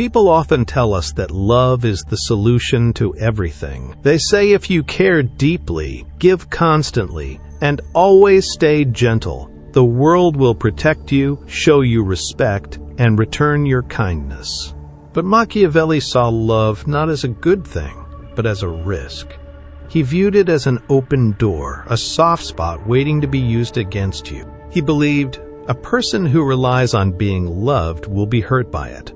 People often tell us that love is the solution to everything. They say if you care deeply, give constantly, and always stay gentle, the world will protect you, show you respect, and return your kindness. But Machiavelli saw love not as a good thing, but as a risk. He viewed it as an open door, a soft spot waiting to be used against you. He believed a person who relies on being loved will be hurt by it.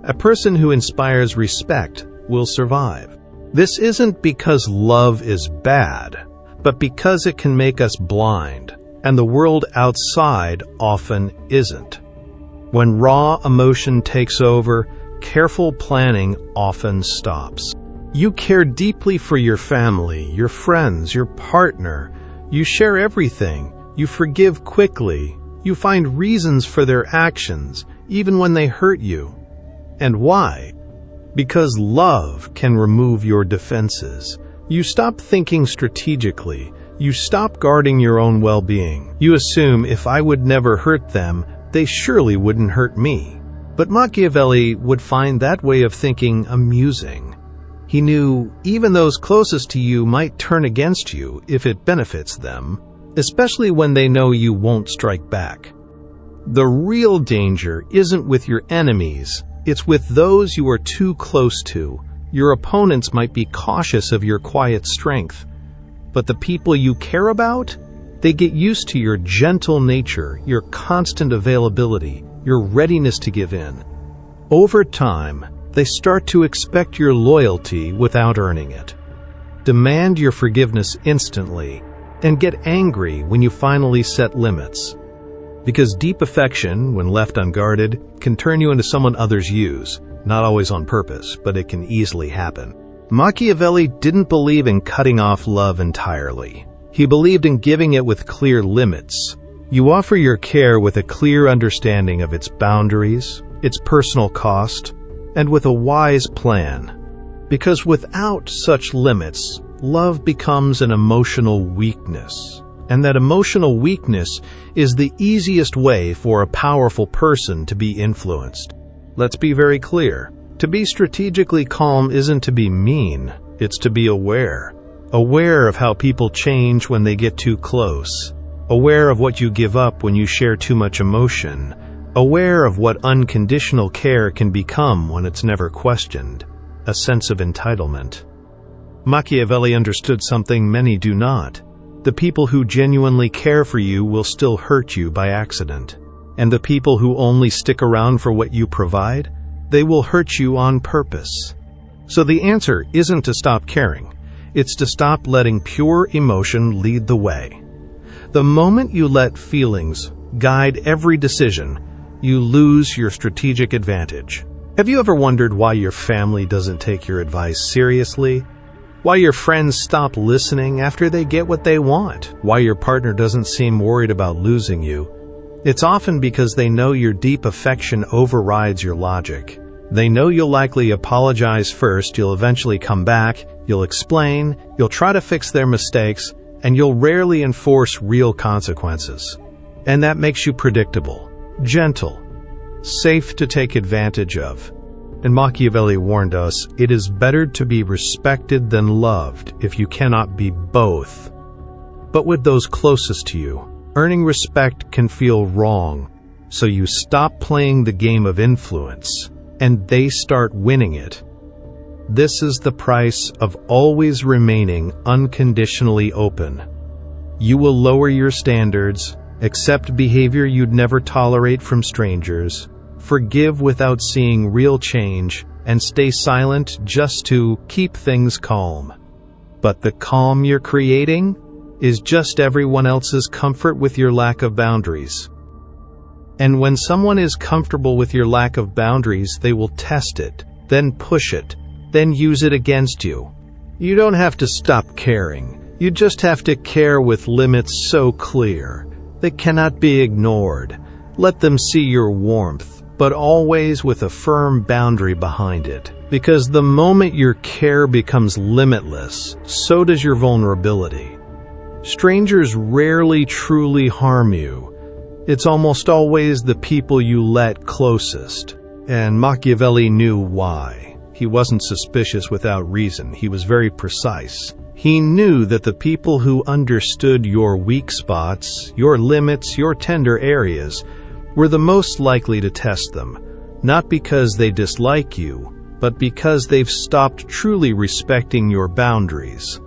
A person who inspires respect will survive. This isn't because love is bad, but because it can make us blind, and the world outside often isn't. When raw emotion takes over, careful planning often stops. You care deeply for your family, your friends, your partner. You share everything. You forgive quickly. You find reasons for their actions, even when they hurt you. And why? Because love can remove your defenses. You stop thinking strategically. You stop guarding your own well-being. You assume if I would never hurt them, they surely wouldn't hurt me. But Machiavelli would find that way of thinking amusing. He knew even those closest to you might turn against you if it benefits them, especially when they know you won't strike back. The real danger isn't with your enemies. It's with those you are too close to. Your opponents might be cautious of your quiet strength. But the people you care about, they get used to your gentle nature, your constant availability, your readiness to give in. Over time, they start to expect your loyalty without earning it. Demand your forgiveness instantly, and get angry when you finally set limits. Because deep affection, when left unguarded, can turn you into someone others use, not always on purpose, but it can easily happen. Machiavelli didn't believe in cutting off love entirely. He believed in giving it with clear limits. You offer your care with a clear understanding of its boundaries, its personal cost, and with a wise plan. Because without such limits, love becomes an emotional weakness. And that emotional weakness is the easiest way for a powerful person to be influenced. Let's be very clear. To be strategically calm isn't to be mean, it's to be aware. Aware of how people change when they get too close. Aware of what you give up when you share too much emotion. Aware of what unconditional care can become when it's never questioned. A sense of entitlement. Machiavelli understood something many do not. The people who genuinely care for you will still hurt you by accident. And the people who only stick around for what you provide, they will hurt you on purpose. So the answer isn't to stop caring. It's to stop letting pure emotion lead the way. The moment you let feelings guide every decision, you lose your strategic advantage. Have you ever wondered why your family doesn't take your advice seriously? Why your friends stop listening after they get what they want? Why your partner doesn't seem worried about losing you? It's often because they know your deep affection overrides your logic. They know you'll likely apologize first, you'll eventually come back, you'll explain, you'll try to fix their mistakes, and you'll rarely enforce real consequences. And that makes you predictable, gentle, safe to take advantage of. And Machiavelli warned us, it is better to be respected than loved if you cannot be both. But with those closest to you, earning respect can feel wrong, so you stop playing the game of influence, and they start winning it. This is the price of always remaining unconditionally open. You will lower your standards, accept behavior you'd never tolerate from strangers, forgive without seeing real change, and stay silent just to keep things calm. But the calm you're creating is just everyone else's comfort with your lack of boundaries. And when someone is comfortable with your lack of boundaries, they will test it, then push it, then use it against you. You don't have to stop caring. You just have to care with limits so clear they cannot be ignored. Let them see your warmth, but always with a firm boundary behind it. Because the moment your care becomes limitless, so does your vulnerability. Strangers rarely truly harm you. It's almost always the people you let closest. And Machiavelli knew why. He wasn't suspicious without reason. He was very precise. He knew that the people who understood your weak spots, your limits, your tender areas, were the most likely to test them, not because they dislike you, but because they've stopped truly respecting your boundaries.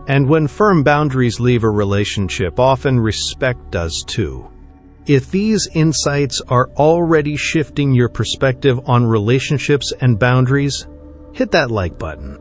And when firm boundaries leave a relationship, often respect does too. If these insights are already shifting your perspective on relationships and boundaries, hit that like button.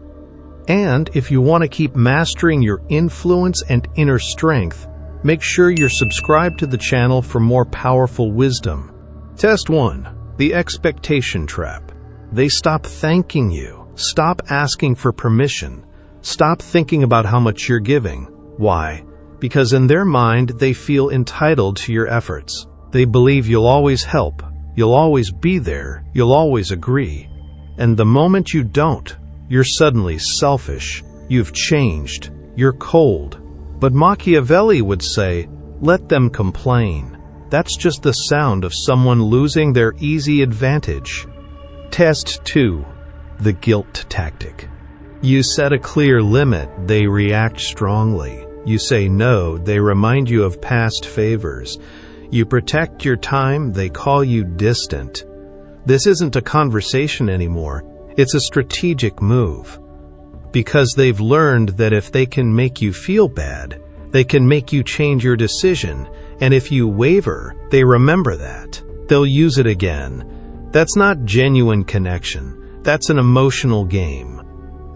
And if you want to keep mastering your influence and inner strength, make sure you're subscribed to the channel for more powerful wisdom. Test 1. The expectation trap. They stop thanking you. Stop asking for permission. Stop thinking about how much you're giving. Why? Because in their mind, they feel entitled to your efforts. They believe you'll always help, you'll always be there, you'll always agree. And the moment you don't, you're suddenly selfish, you've changed, you're cold. But Machiavelli would say, let them complain. That's just the sound of someone losing their easy advantage. Test 2. The guilt tactic. You set a clear limit, they react strongly. You say no, they remind you of past favors. You protect your time, they call you distant. This isn't a conversation anymore, it's a strategic move. Because they've learned that if they can make you feel bad, they can make you change your decision, and if you waver, they remember that. They'll use it again. That's not genuine connection, that's an emotional game.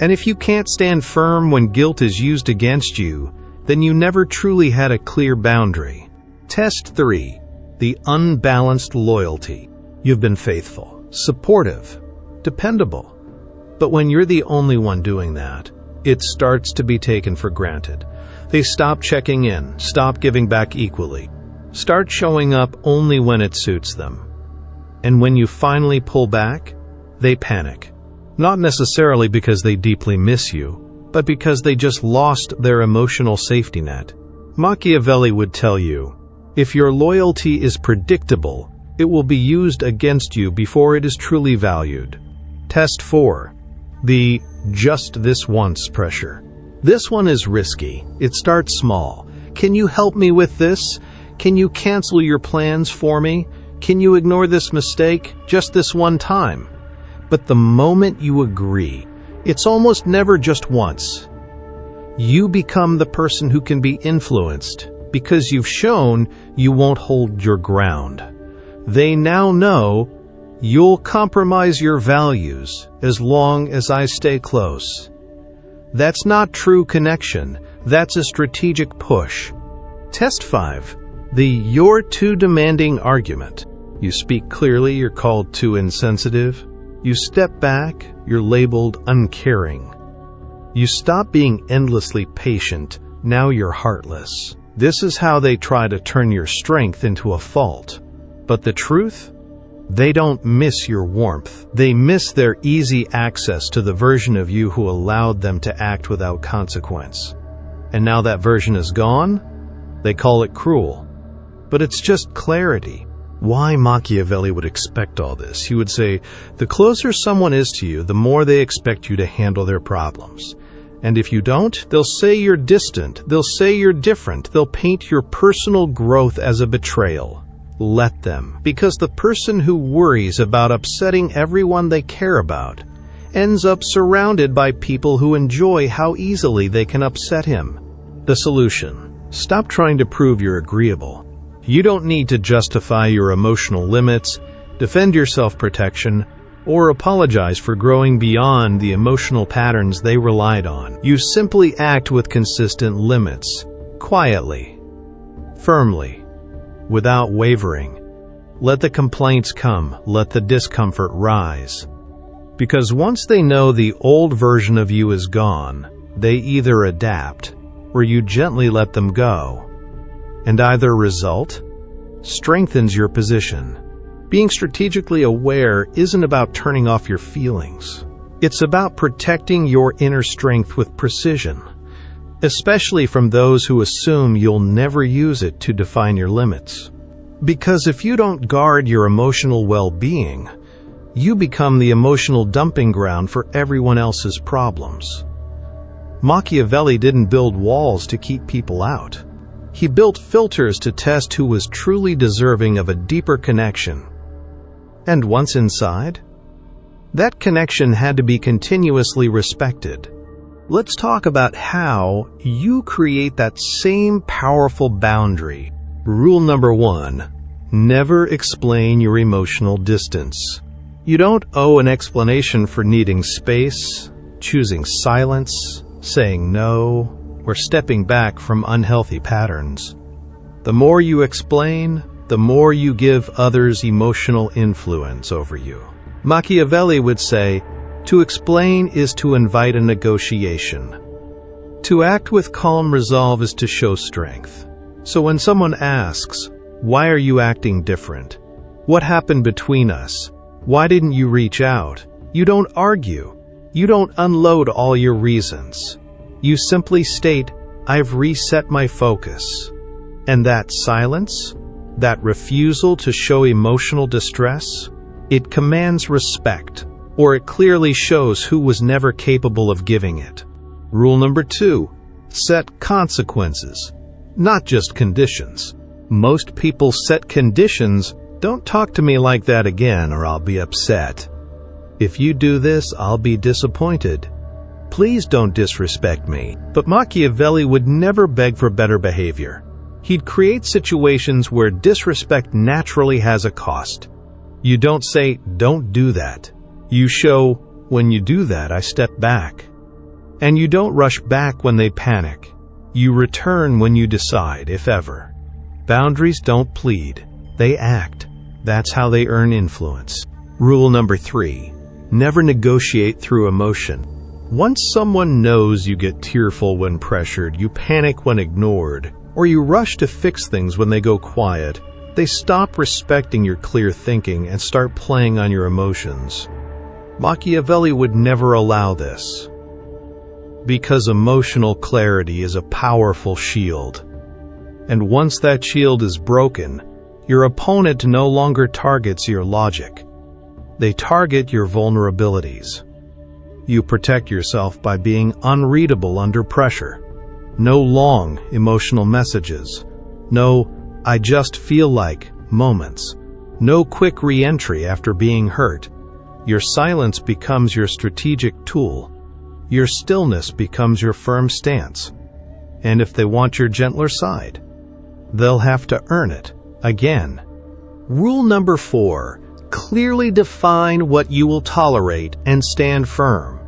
And if you can't stand firm when guilt is used against you, then you never truly had a clear boundary. Test 3. The unbalanced loyalty. You've been faithful, supportive, dependable. But when you're the only one doing that, it starts to be taken for granted. They stop checking in, stop giving back equally, start showing up only when it suits them. And when you finally pull back, they panic. Not necessarily because they deeply miss you, but because they just lost their emotional safety net. Machiavelli would tell you, if your loyalty is predictable, it will be used against you before it is truly valued. Test 4. The just this once pressure. This one is risky. It starts small. Can you help me with this? Can you cancel your plans for me? Can you ignore this mistake just this one time? But the moment you agree, it's almost never just once. You become the person who can be influenced because you've shown you won't hold your ground. They now know you'll compromise your values as long as I stay close. That's not true connection. That's a strategic push. Test 5. The you're too demanding argument. You speak clearly, you're called too insensitive. You step back, you're labeled uncaring. You stop being endlessly patient, now you're heartless. This is how they try to turn your strength into a fault. But the truth? They don't miss your warmth. They miss their easy access to the version of you who allowed them to act without consequence. And now that version is gone, they call it cruel. But it's just clarity. Why Machiavelli would expect all this? He would say, the closer someone is to you, the more they expect you to handle their problems. And if you don't, they'll say you're distant, they'll say you're different, they'll paint your personal growth as a betrayal. Let them, because the person who worries about upsetting everyone they care about ends up surrounded by people who enjoy how easily they can upset him. The solution: stop trying to prove you're agreeable. You don't need to justify your emotional limits, defend your self-protection, or apologize for growing beyond the emotional patterns they relied on. You simply act with consistent limits, quietly, firmly, without wavering. Let the complaints come, let the discomfort rise. Because once they know the old version of you is gone, they either adapt, or you gently let them go. And either result strengthens your position. Being strategically aware isn't about turning off your feelings. It's about protecting your inner strength with precision, especially from those who assume you'll never use it to define your limits. Because if you don't guard your emotional well-being, You become the emotional dumping ground for everyone else's problems. Machiavelli didn't build walls to keep people out. He built filters to test who was truly deserving of a deeper connection. And once inside, that connection had to be continuously respected. Let's talk about how you create that same powerful boundary. Rule number 1. Never explain your emotional distance. You don't owe an explanation for needing space, choosing silence, saying no, or stepping back from unhealthy patterns. The more you explain, the more you give others emotional influence over you. Machiavelli would say, to explain is to invite a negotiation. To act with calm resolve is to show strength. So when someone asks, why are you acting different? What happened between us? Why didn't you reach out? You don't argue. You don't unload all your reasons. You simply state, I've reset my focus. And that silence, that refusal to show emotional distress, it commands respect, or it clearly shows who was never capable of giving it. Rule number 2, set consequences, not just conditions. Most people set conditions, don't talk to me like that again or I'll be upset. If you do this, I'll be disappointed. Please don't disrespect me. But Machiavelli would never beg for better behavior. He'd create situations where disrespect naturally has a cost. You don't say, don't do that. You show, when you do that, I step back. And you don't rush back when they panic. You return when you decide, if ever. Boundaries don't plead, they act. That's how they earn influence. Rule number 3, never negotiate through emotion. Once someone knows you get tearful when pressured, you panic when ignored, or you rush to fix things when they go quiet, they stop respecting your clear thinking and start playing on your emotions. Machiavelli would never allow this. Because emotional clarity is a powerful shield. And once that shield is broken, your opponent no longer targets your logic. They target your vulnerabilities. You protect yourself by being unreadable under pressure. No long, emotional messages. No, I just feel like moments. No quick re-entry after being hurt. Your silence becomes your strategic tool. Your stillness becomes your firm stance. And if they want your gentler side, they'll have to earn it again. Rule number 4, clearly define what you will tolerate and stand firm.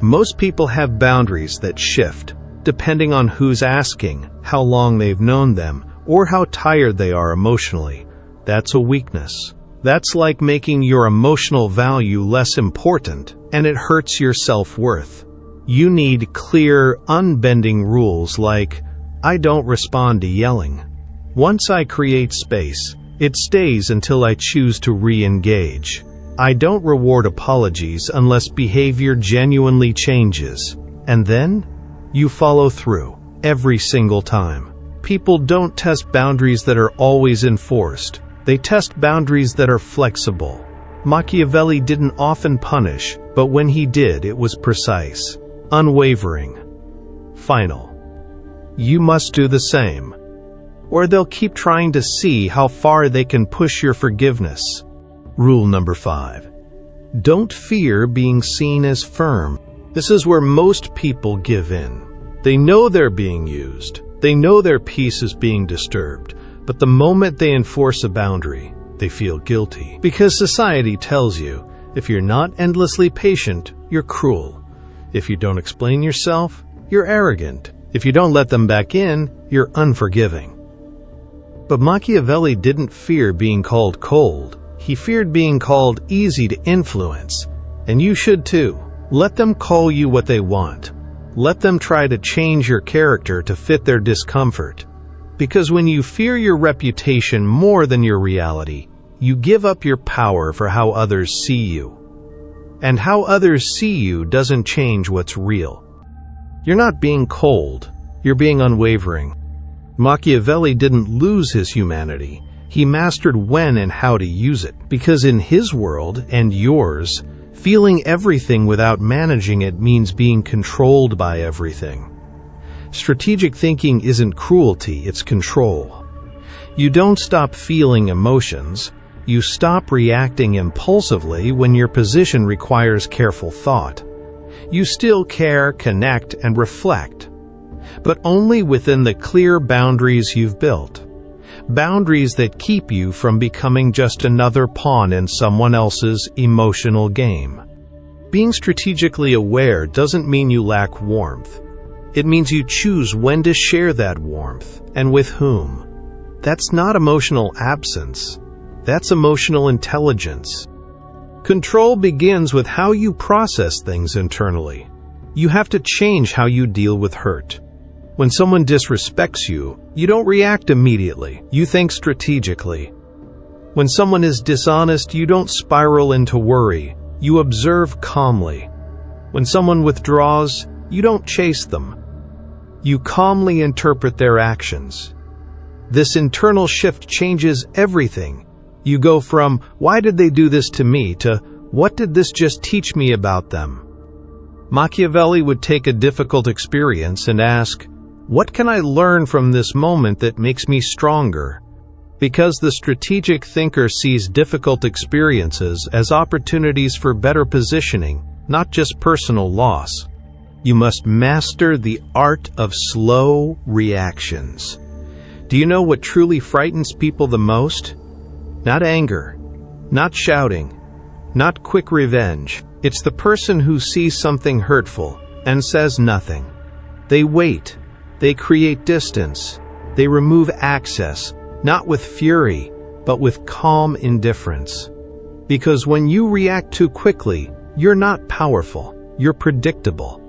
Most people have boundaries that shift, depending on who's asking, how long they've known them, or how tired they are emotionally. That's a weakness. That's like making your emotional value less important, and it hurts your self-worth. You need clear, unbending rules like, I don't respond to yelling. Once I create space, it stays until I choose to re-engage. I don't reward apologies unless behavior genuinely changes. And then, you follow through, every single time. People don't test boundaries that are always enforced. They test boundaries that are flexible. Machiavelli didn't often punish, but when he did, it was precise, unwavering, final. You must do the same, or they'll keep trying to see how far they can push your forgiveness. Rule number 5. Don't fear being seen as firm. This is where most people give in. They know they're being used. They know their peace is being disturbed. But the moment they enforce a boundary, they feel guilty. Because society tells you, if you're not endlessly patient, you're cruel. If you don't explain yourself, you're arrogant. If you don't let them back in, you're unforgiving. But Machiavelli didn't fear being called cold. He feared being called easy to influence. And you should too. Let them call you what they want. Let them try to change your character to fit their discomfort. Because when you fear your reputation more than your reality, you give up your power for how others see you. And how others see you doesn't change what's real. You're not being cold, you're being unwavering. Machiavelli didn't lose his humanity. He mastered when and how to use it, because in his world and yours, feeling everything without managing it means being controlled by everything. Strategic thinking isn't cruelty, it's control. You don't stop feeling emotions, you stop reacting impulsively when your position requires careful thought. You still care, connect, and reflect, but only within the clear boundaries you've built. Boundaries that keep you from becoming just another pawn in someone else's emotional game. Being strategically aware doesn't mean you lack warmth. It means you choose when to share that warmth and with whom. That's not emotional absence. That's emotional intelligence. Control begins with how you process things internally. You have to change how you deal with hurt. When someone disrespects you, you don't react immediately. You think strategically. When someone is dishonest, you don't spiral into worry. You observe calmly. When someone withdraws, you don't chase them. You calmly interpret their actions. This internal shift changes everything. You go from, "Why did they do this to me?" to, "What did this just teach me about them?" Machiavelli would take a difficult experience and ask, "What can I learn from this moment that makes me stronger?" Because the strategic thinker sees difficult experiences as opportunities for better positioning, not just personal loss. You must master the art of slow reactions. Do you know what truly frightens people the most? Not anger, not shouting, not quick revenge. It's the person who sees something hurtful and says nothing. They wait. They create distance. They remove access, not with fury, but with calm indifference. Because when you react too quickly, you're not powerful, you're predictable.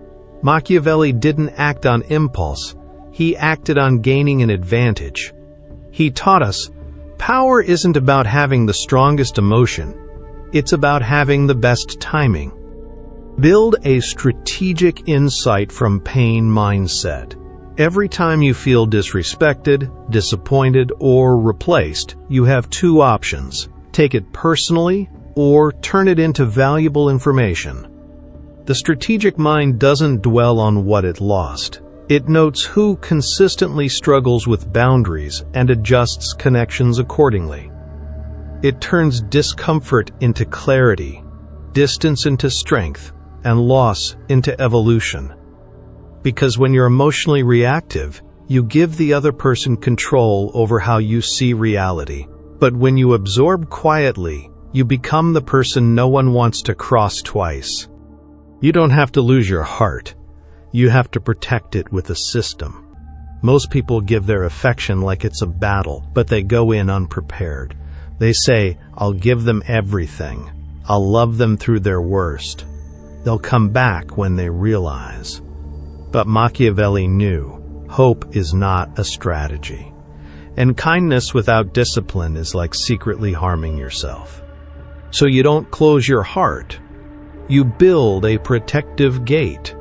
Machiavelli didn't act on impulse, he acted on gaining an advantage. He taught us, power isn't about having the strongest emotion, it's about having the best timing. Build a strategic insight from pain mindset. Every time you feel disrespected, disappointed, or replaced, you have two options. Take it personally or turn it into valuable information. The strategic mind doesn't dwell on what it lost. It notes who consistently struggles with boundaries and adjusts connections accordingly. It turns discomfort into clarity, distance into strength, and loss into evolution. Because when you're emotionally reactive, you give the other person control over how you see reality. But when you absorb quietly, you become the person no one wants to cross twice. You don't have to lose your heart. You have to protect it with a system. Most people give their affection like it's a battle, but they go in unprepared. They say, "I'll give them everything. I'll love them through their worst. They'll come back when they realize." But Machiavelli knew, hope is not a strategy. And kindness without discipline is like secretly harming yourself. So you don't close your heart. You build a protective gate.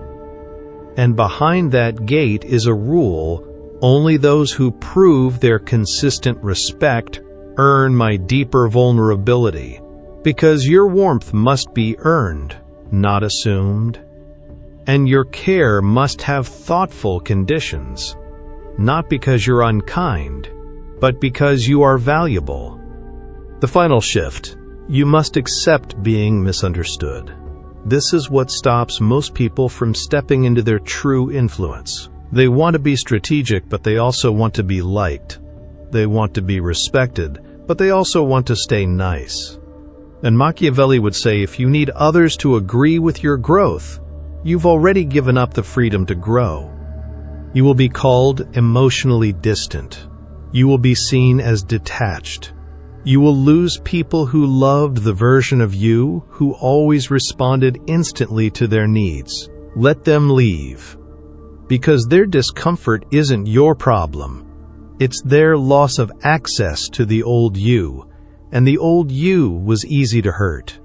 And behind that gate is a rule: only those who prove their consistent respect earn my deeper vulnerability. Because your warmth must be earned, not assumed. And your care must have thoughtful conditions, not because you're unkind, but because you are valuable. The final shift: you must accept being misunderstood. This is what stops most people from stepping into their true influence. They want to be strategic, but they also want to be liked. They want to be respected, but they also want to stay nice. And Machiavelli would say, if you need others to agree with your growth, you've already given up the freedom to grow. You will be called emotionally distant. You will be seen as detached. You will lose people who loved the version of you who always responded instantly to their needs. Let them leave. Because their discomfort isn't your problem. It's their loss of access to the old you, and the old you was easy to hurt.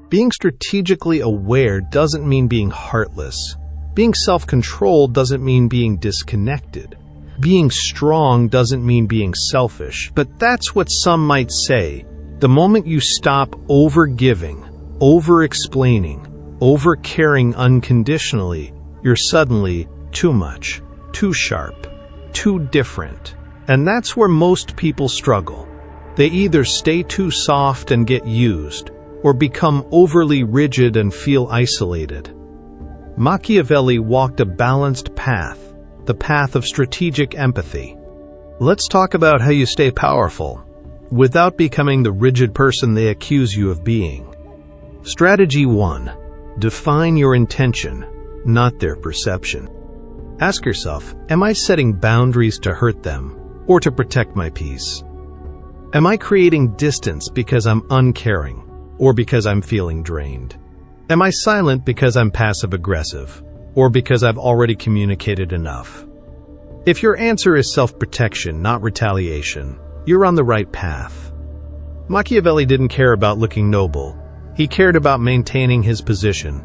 Being strategically aware doesn't mean being heartless. Being self-controlled doesn't mean being disconnected. Being strong doesn't mean being selfish, but that's what some might say. The moment you stop over-giving, over-explaining, over-caring unconditionally, you're suddenly too much, too sharp, too different. And that's where most people struggle. They either stay too soft and get used, or become overly rigid and feel isolated. Machiavelli walked a balanced path, the path of strategic empathy. Let's talk about how you stay powerful, without becoming the rigid person they accuse you of being. Strategy 1. Define your intention, not their perception. Ask yourself, am I setting boundaries to hurt them, or to protect my peace? Am I creating distance because I'm uncaring, or because I'm feeling drained? Am I silent because I'm passive-aggressive, or because I've already communicated enough? If your answer is self-protection, not retaliation, you're on the right path. Machiavelli didn't care about looking noble. He cared about maintaining his position.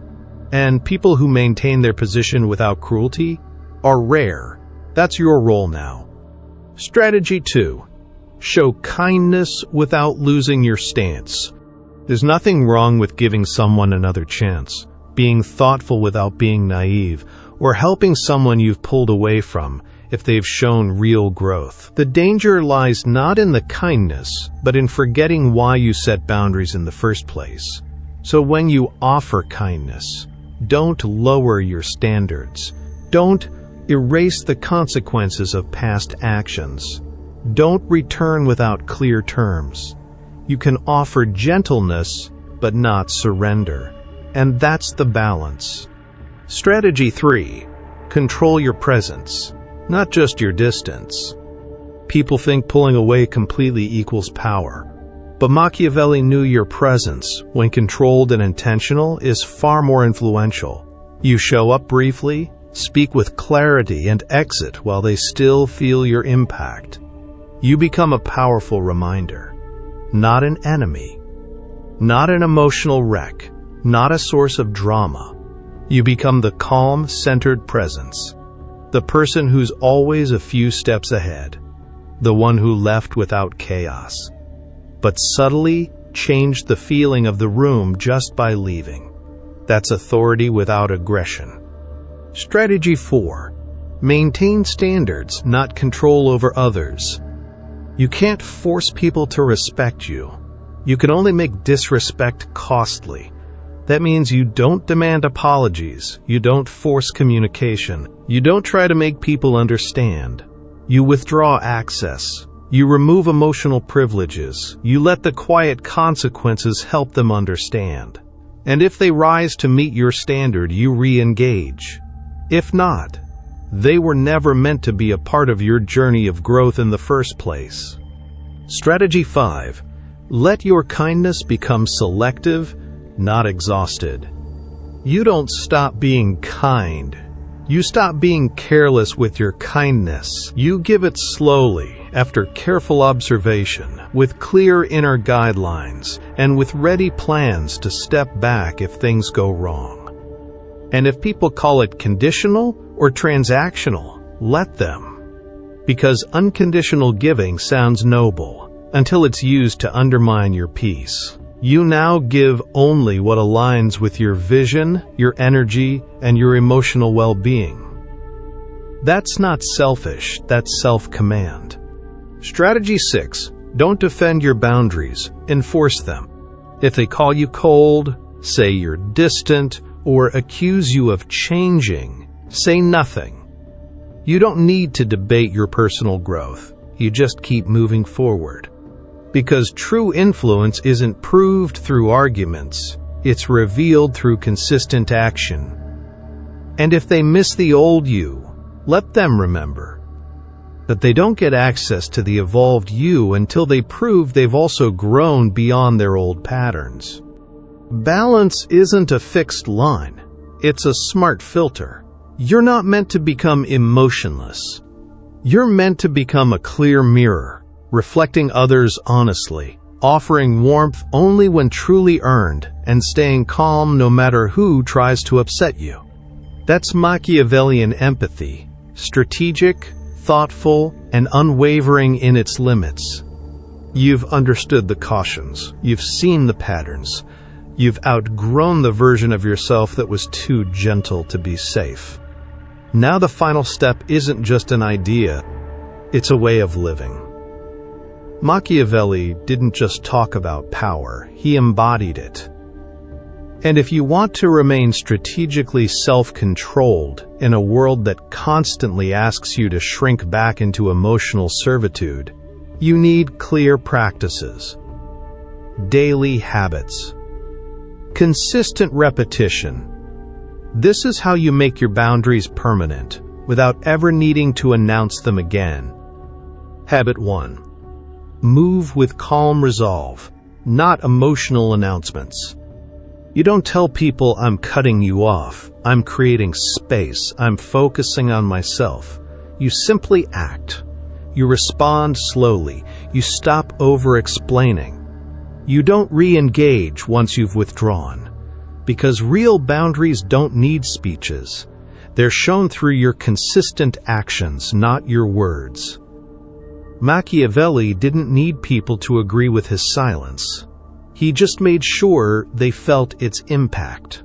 And people who maintain their position without cruelty are rare. That's your role now. Strategy 2. Show kindness without losing your stance. There's nothing wrong with giving someone another chance, being thoughtful without being naive, or helping someone you've pulled away from if they've shown real growth. The danger lies not in the kindness, but in forgetting why you set boundaries in the first place. So when you offer kindness, don't lower your standards. Don't erase the consequences of past actions. Don't return without clear terms. You can offer gentleness, but not surrender. And that's the balance. Strategy 3. Control your presence, not just your distance. People think pulling away completely equals power. But Machiavelli knew your presence, when controlled and intentional, is far more influential. You show up briefly, speak with clarity, and exit while they still feel your impact. You become a powerful reminder. Not an enemy, not an emotional wreck, not a source of drama. You become the calm, centered presence, the person who's always a few steps ahead, the one who left without chaos, but subtly changed the feeling of the room just by leaving. That's authority without aggression. Strategy 4. Maintain standards, not control over others. You can't force people to respect you. You can only make disrespect costly. That means you don't demand apologies. You don't force communication. You don't try to make people understand. You withdraw access. You remove emotional privileges. You let the quiet consequences help them understand. And if they rise to meet your standard, you re-engage. If not, they were never meant to be a part of your journey of growth in the first place. Strategy 5. Let your kindness become selective, not exhausted. You don't stop being kind. You stop being careless with your kindness. You give it slowly, after careful observation, with clear inner guidelines, and with ready plans to step back if things go wrong. And if people call it conditional or transactional, let them. Because unconditional giving sounds noble until it's used to undermine your peace. You now give only what aligns with your vision, your energy, and your emotional well-being. That's not selfish, that's self-command. Strategy 6. Don't defend your boundaries, enforce them. If they call you cold, say you're distant, or accuse you of changing, say nothing. You don't need to debate your personal growth. You just keep moving forward. Because true influence isn't proved through arguments. It's revealed through consistent action. And if they miss the old you, let them remember that they don't get access to the evolved you until they prove they've also grown beyond their old patterns. Balance isn't a fixed line. It's a smart filter. You're not meant to become emotionless. You're meant to become a clear mirror, reflecting others honestly, offering warmth only when truly earned, and staying calm no matter who tries to upset you. That's Machiavellian empathy, strategic, thoughtful, and unwavering in its limits. You've understood the cautions. You've seen the patterns. You've outgrown the version of yourself that was too gentle to be safe. Now the final step isn't just an idea, it's a way of living. Machiavelli didn't just talk about power, he embodied it. And if you want to remain strategically self-controlled in a world that constantly asks you to shrink back into emotional servitude, you need clear practices, daily habits, consistent repetition. This is how you make your boundaries permanent, without ever needing to announce them again. Habit 1. Move with calm resolve, not emotional announcements. You don't tell people, "I'm cutting you off, I'm creating space, I'm focusing on myself." You simply act. You respond slowly. You stop over-explaining. You don't re-engage once you've withdrawn. Because real boundaries don't need speeches. They're shown through your consistent actions, not your words. Machiavelli didn't need people to agree with his silence. He just made sure they felt its impact.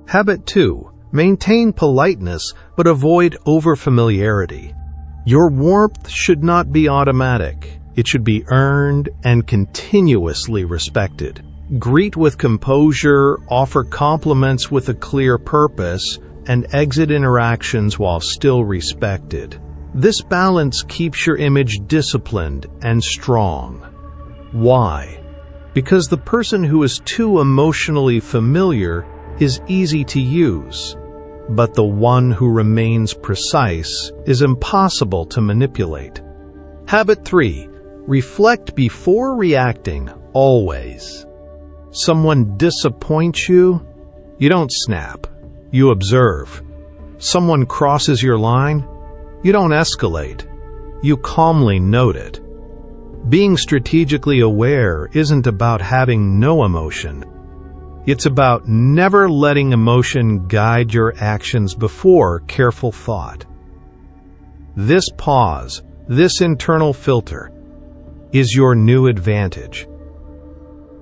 Habit 2. Maintain politeness, but avoid overfamiliarity. Your warmth should not be automatic. It should be earned and continuously respected. Greet with composure, offer compliments with a clear purpose, and exit interactions while still respected. This balance keeps your image disciplined and strong. Why? Because the person who is too emotionally familiar is easy to use, but the one who remains precise is impossible to manipulate. Habit 3. Reflect before reacting, always. Someone disappoints you? You don't snap. You observe. Someone crosses your line? You don't escalate. You calmly note it. Being strategically aware isn't about having no emotion. It's about never letting emotion guide your actions before careful thought. This pause, this internal filter, is your new advantage.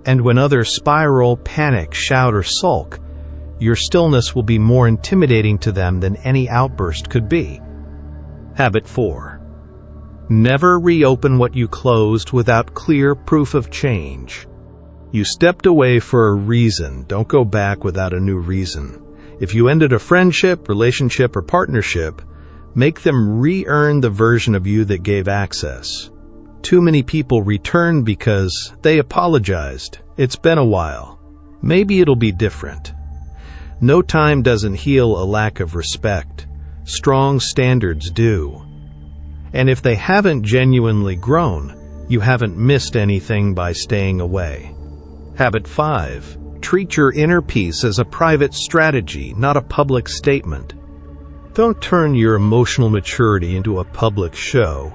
And when others spiral, panic, shout, or sulk, your stillness will be more intimidating to them than any outburst could be. Habit 4. Never reopen what you closed without clear proof of change. You stepped away for a reason. Don't go back without a new reason. If you ended a friendship, relationship, or partnership, make them re-earn the version of you that gave access. Too many people return because they apologized. It's been a while. Maybe it'll be different. No time doesn't heal a lack of respect. Strong standards do. And if they haven't genuinely grown, you haven't missed anything by staying away. Habit 5. Treat your inner peace as a private strategy, not a public statement. Don't turn your emotional maturity into a public show.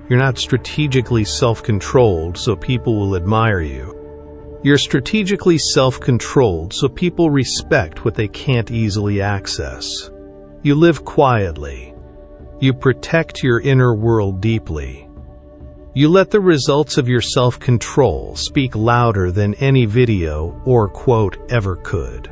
You're not strategically self-controlled so people will admire you. You're strategically self-controlled so people respect what they can't easily access. You live quietly. You protect your inner world deeply. You let the results of your self-control speak louder than any video or quote ever could.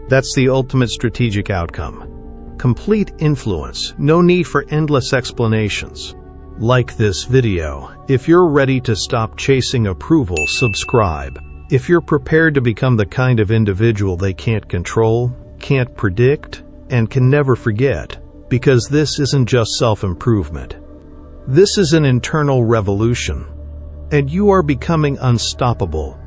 That's the ultimate strategic outcome. Complete influence, no need for endless explanations. Like this video. If you're ready to stop chasing approval, subscribe. If you're prepared to become the kind of individual they can't control, can't predict, and can never forget. Because this isn't just self-improvement. This is an internal revolution. And you are becoming unstoppable,